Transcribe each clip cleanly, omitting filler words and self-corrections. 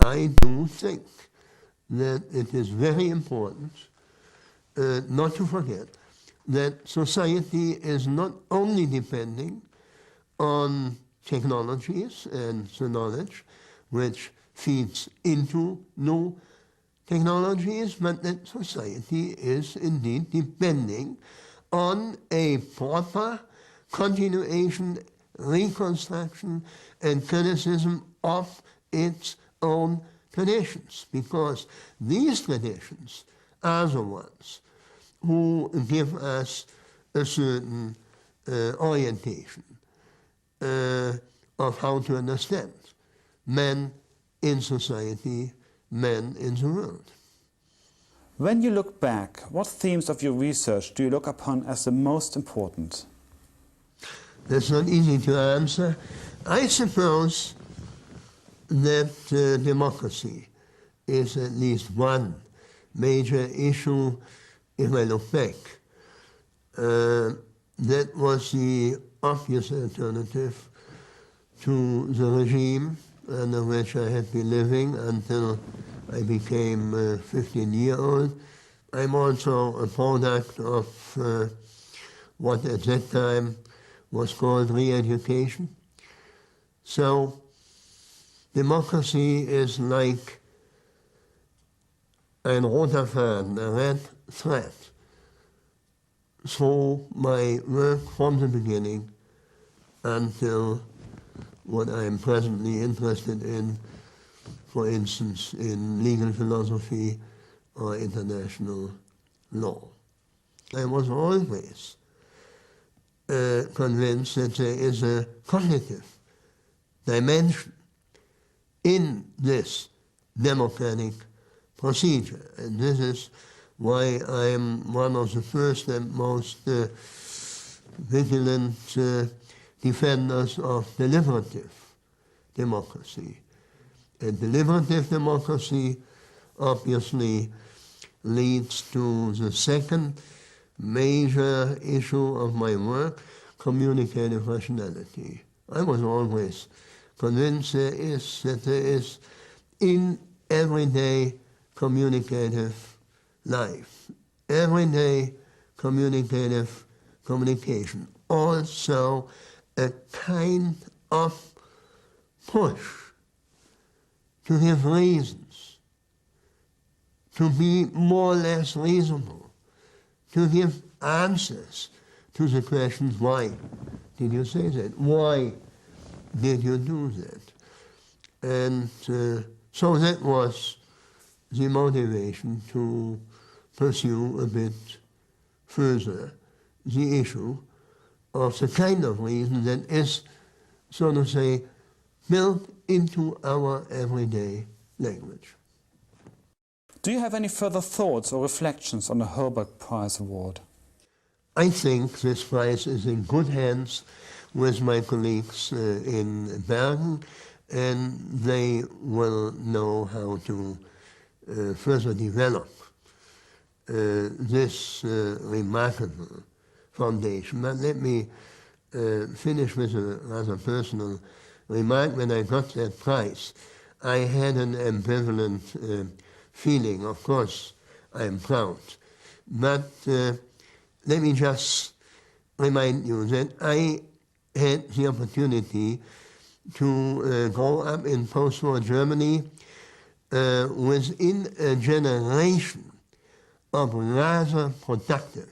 I do think that it is very important not to forget that society is not only depending on technologies and the knowledge which feeds into new technologies, but that society is indeed depending on a proper continuation, reconstruction, and criticism of its own traditions, because these traditions are the ones who give us a certain orientation of how to understand men in society, men in the world. When you look back, what themes of your research do you look upon as the most important? That's not easy to answer. I suppose that democracy is at least one major issue if I look back. That was the obvious alternative to the regime under which I had been living until I became 15 years old. I'm also a product of what at that time was called re-education. So democracy is like ein roter Faden, a red thread through my work from the beginning until what I'm presently interested in, for instance, in legal philosophy or international law. I was always convinced that there is a cognitive dimension in this democratic procedure, and this is why I'm one of the first and most vigilant defenders of deliberative democracy. And deliberative democracy obviously leads to the second major issue of my work, communicative rationality. I was always convinced that there is in everyday communicative life, everyday communication, also a kind of push to give reasons, to be more or less reasonable, to give answers to the questions, why did you say that? Why did you do that? And so that was the motivation to pursue a bit further the issue of the kind of reason that is, so to say, built into our everyday language. Do you have any further thoughts or reflections on the Holberg Prize Award? I think this prize is in good hands with my colleagues in Bergen, and they will know how to further develop this remarkable foundation. But let me finish with a rather personal remark. When I got that prize, I had an ambivalent feeling. Of course, I am proud. But let me just remind you that I had the opportunity to grow up in post-war Germany within a generation of rather productive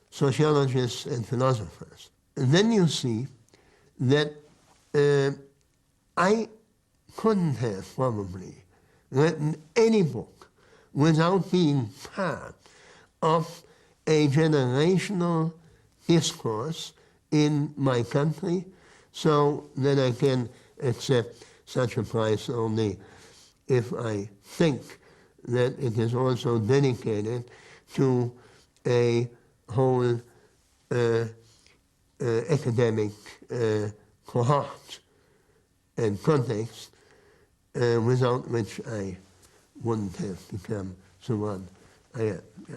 sociologists and philosophers. And then you see that I couldn't have probably written any book without being part of a generational discourse in my country, so that I can accept such a prize only if I think that it is also dedicated to a whole academic cohort and context without which I wouldn't have become the one I am. Yeah.